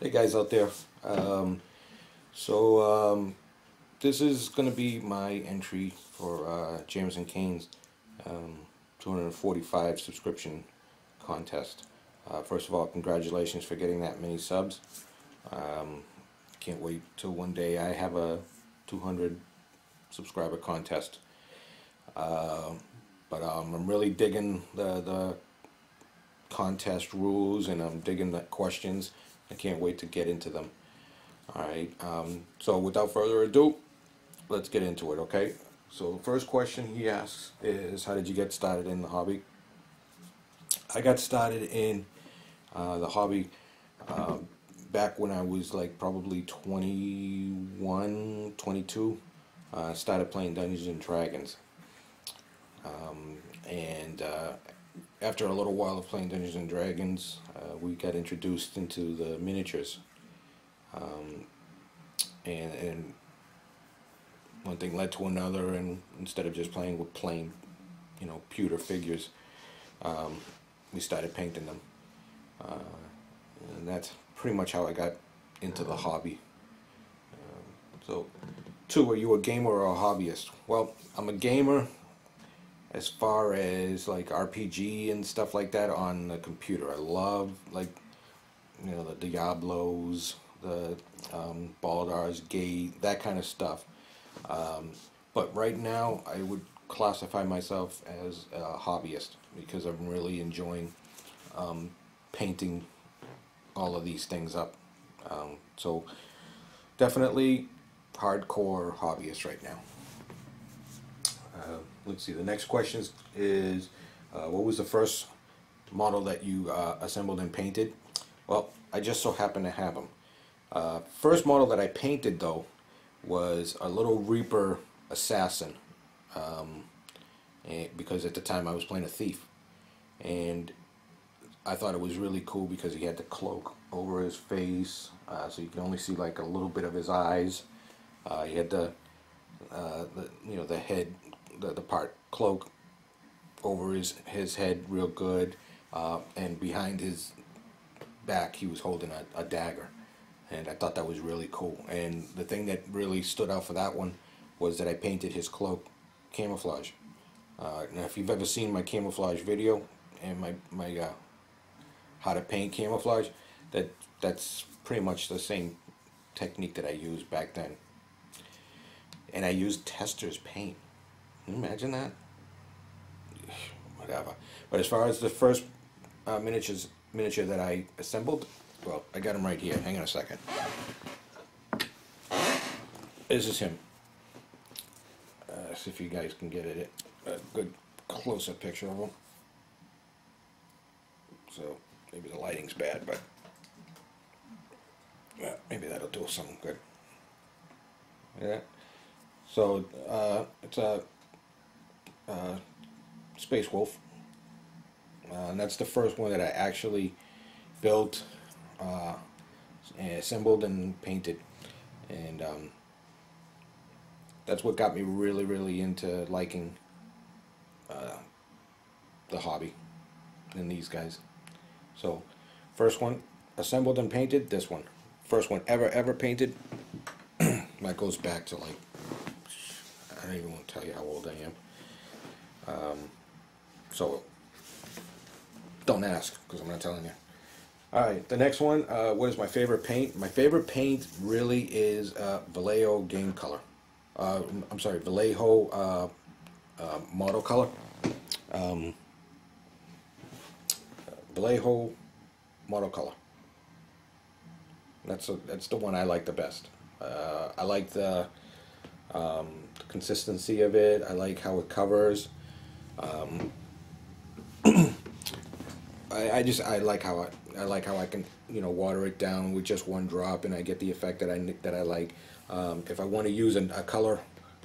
Hey guys out there. So this is going to be my entry for JamesonCaine's 245 subscription contest. First of all, congratulations for getting that many subs. Can't wait till one day I have a 200 subscriber contest. But I'm really digging the contest rules, and I'm digging the questions. I can't wait to get into them. Alright, so without further ado, let's get into it, okay? So the first question he asks is, how did you get started in the hobby? I got started in the hobby back when I was like probably 21, 22. I started playing Dungeons and Dragons. After a little while of playing Dungeons and Dragons, we got introduced into the miniatures. And one thing led to another, and instead of just playing with plain, pewter figures, we started painting them. And that's pretty much how I got into the hobby. So, two, are you a gamer or a hobbyist? Well, I'm a gamer as far as like RPG and stuff like that on the computer. I love the Diablos, the Baldur's Gate, that kind of stuff. But right now I would classify myself as a hobbyist because I'm really enjoying painting all of these things up. So definitely hardcore hobbyist right now. Let's see, the next question is what was the first model that you assembled and painted? Well, I just so happen to have them. First model that I painted, though, was a little Reaper assassin, because at the time I was playing a thief, and I thought it was really cool because he had the cloak over his face, so you can only see like a little bit of his eyes. He had the head, the part cloak over his head real good, and behind his back he was holding a dagger, and I thought that was really cool. And the thing that really stood out for that one was that I painted his cloak camouflage. Now if you've ever seen my camouflage video and my how to paint camouflage, that's pretty much the same technique that I used back then. And I used Tester's paint. Can you imagine that? Whatever. But as far as the first miniature that I assembled, well, I got him right here. Hang on a second. This is him. See if you guys can get it. A good close-up picture of him. So maybe the lighting's bad, but maybe that'll do something good. Yeah. So it's a Space Wolf, and that's the first one that I actually built, assembled, and painted, and that's what got me really into liking the hobby and these guys. So first one assembled and painted, this one. First one ever painted. That goes back to like, I don't even want to tell you how old I am. So don't ask, because I'm not telling you. Alright, the next one, what is my favorite paint? My favorite paint really is Vallejo Game Color. I'm sorry, Vallejo Model Color. Vallejo Model Color. That's the one I like the best. I like the consistency of it. I like how it covers. I like how I can water it down with just one drop, and I get the effect that I like. If I want to use a color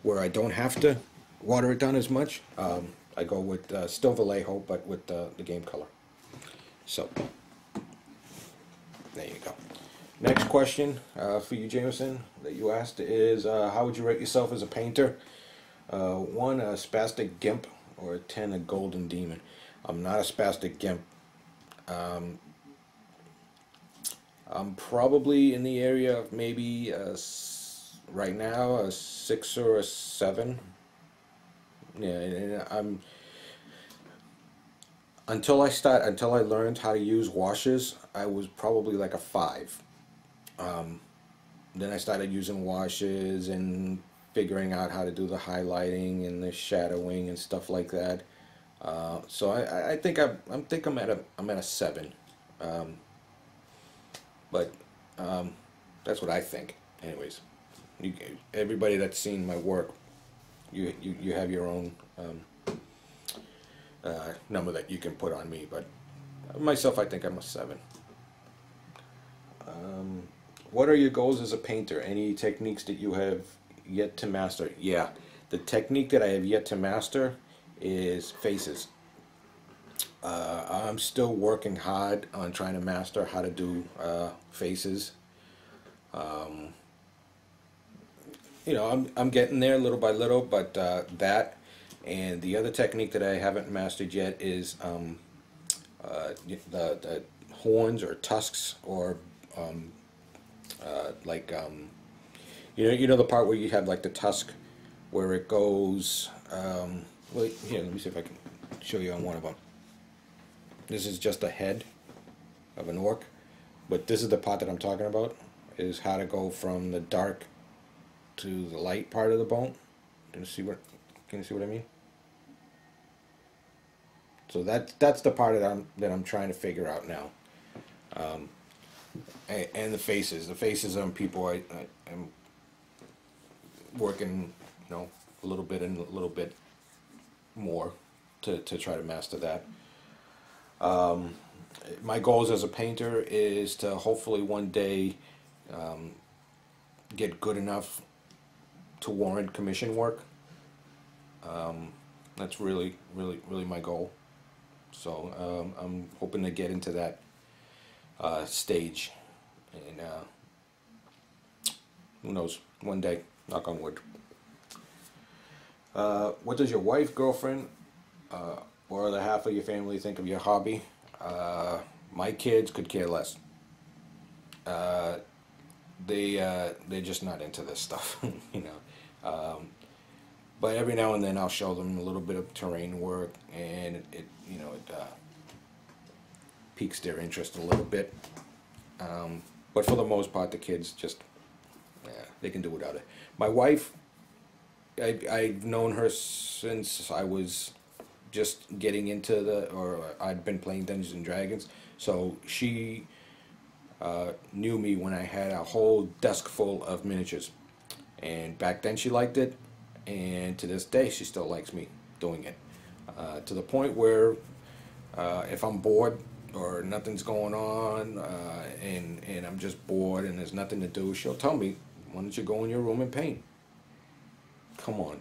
where I don't have to water it down as much, I go with still Vallejo, but with the game color. So there you go. Next question for you, Jameson, that you asked is, how would you rate yourself as a painter? 1, a spastic gimp, or 10, a golden demon. I'm not a spastic gimp. I'm probably in the area of maybe right now a 6 or a 7. Yeah, and until I learned how to use washes, I was probably like a 5. Then I started using washes and figuring out how to do the highlighting and the shadowing and stuff like that. So I think I'm at a 7. Um, but that's what I think. Anyways, you, everybody that's seen my work, you have your own number that you can put on me. But myself, I think I'm a 7. What are your goals as a painter? Any techniques that you have yet to master? Yeah, the technique that I have yet to master is faces. I'm still working hard on trying to master how to do faces. I'm getting there little by little, but that and the other technique that I haven't mastered yet is the horns or tusks or like the part where you have like the tusk where it goes. Wait, here, let me see if I can show you on one of them. This is just a head of an orc, but this is the part that I'm talking about. Is how to go from the dark to the light part of the bone. Can you see what? Can you see what I mean? So that's the part that I'm trying to figure out now. And the faces. The faces on people I'm working, a little bit and a little bit more to try to master that. My goals as a painter is to hopefully one day get good enough to warrant commission work. That's really, really, really my goal. So I'm hoping to get into that stage, and who knows, one day, knock on wood. What does your wife, girlfriend, or the half of your family think of your hobby? My kids could care less. They're just not into this stuff, you know. But every now and then I'll show them a little bit of terrain work, and it piques their interest a little bit. But for the most part, the kids just, they can do without it. My wife, I've known her since I was just getting into or I'd been playing Dungeons and Dragons. So she knew me when I had a whole desk full of miniatures. And back then she liked it, and to this day she still likes me doing it. To the point where if I'm bored or nothing's going on, and I'm just bored and there's nothing to do, she'll tell me, why don't you go in your room and paint? Come on.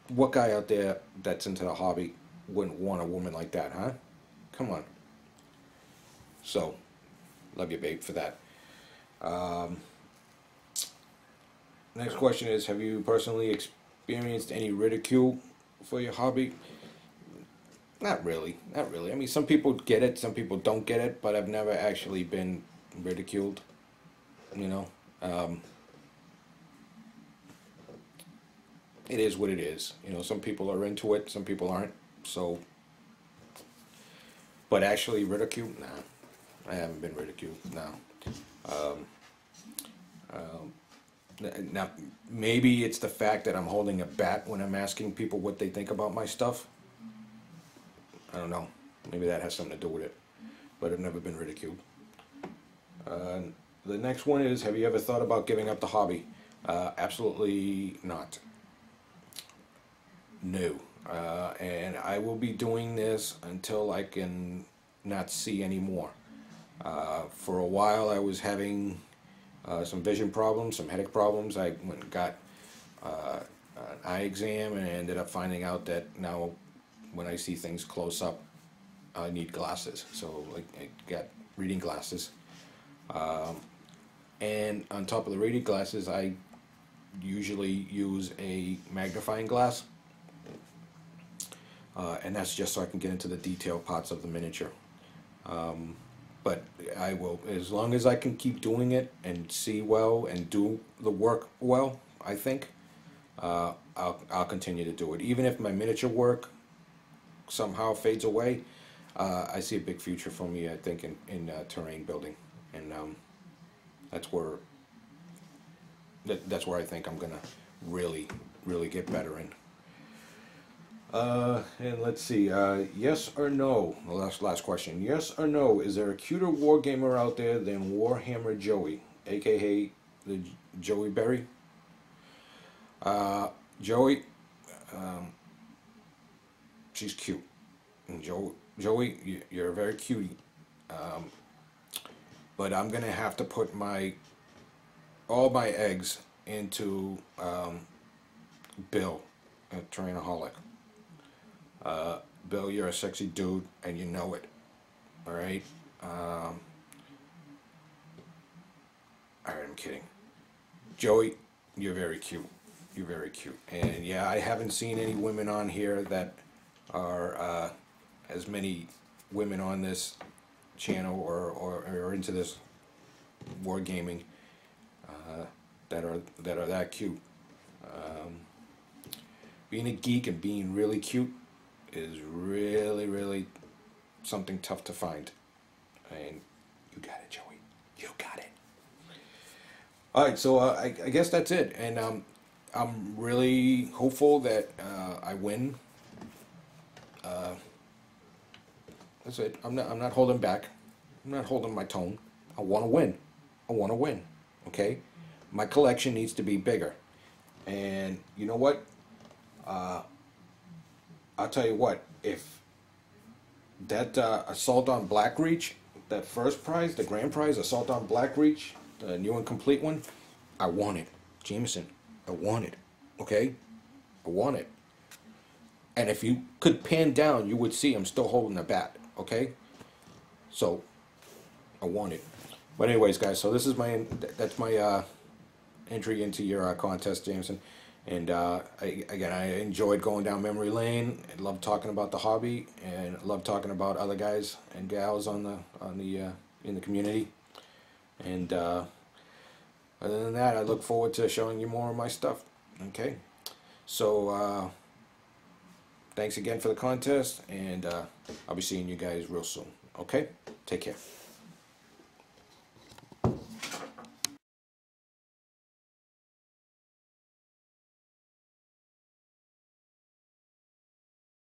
What guy out there that's into the hobby wouldn't want a woman like that, huh? Come on. So, love you, babe, for that. Next question is, have you personally experienced any ridicule for your hobby? Not really, not really. I mean, some people get it, some people don't get it, but I've never actually been ridiculed, you know. It is what it is. You know, some people are into it, some people aren't. So, but actually ridiculed? Nah, I haven't been ridiculed, no. Now, maybe it's the fact that I'm holding a bat when I'm asking people what they think about my stuff. I don't know. Maybe that has something to do with it. But I've never been ridiculed. The next one is, have you ever thought about giving up the hobby? Absolutely not. No. And I will be doing this until I can not see anymore. For a while I was having some vision problems, some headache problems. I went and got an eye exam, and I ended up finding out that now when I see things close up, I need glasses. So I got reading glasses. And on top of the reading glasses, I usually use a magnifying glass. And that's just so I can get into the detailed parts of the miniature. But I will, as long as I can keep doing it and see well and do the work well, I think I'll continue to do it. Even if my miniature work somehow fades away, I see a big future for me. I think in terrain building, and that's where that's where I think I'm gonna really get better in. And let's see. Yes or no? The last question. Yes or no? Is there a cuter wargamer out there than Warhammer Joey, aka the Joey Berry? Joey, she's cute. And Joey, you're a very cutie. But I'm gonna have to put all my eggs into Bill, a Terrainaholic. Bill, you're a sexy dude, and you know it. All right. All right, I'm kidding. Joey, you're very cute. You're very cute. And yeah, I haven't seen any women on here that are as many women on this channel or into this wargaming that are that cute. Being a geek and being really cute is really something tough to find. And you got it, Joey. You got it. All right, so I guess that's it. And I'm really hopeful that I win. That's it. I'm not holding back. I'm not holding my tone. I want to win. I want to win. Okay? My collection needs to be bigger. And you know what? I'll tell you what. If that Assault on Blackreach, that first prize, the grand prize, Assault on Blackreach, the new and complete one, I want it. Jameson, I want it. Okay? I want it. And if you could pan down, you would see I'm still holding the bat. Okay? So, I want it. But anyways, guys, so this is that's my entry into your contest, Jameson. And again, I enjoyed going down memory lane. I love talking about the hobby, and I love talking about other guys and gals in the community. And other than that, I look forward to showing you more of my stuff. Okay, so thanks again for the contest, and I'll be seeing you guys real soon. Okay, take care.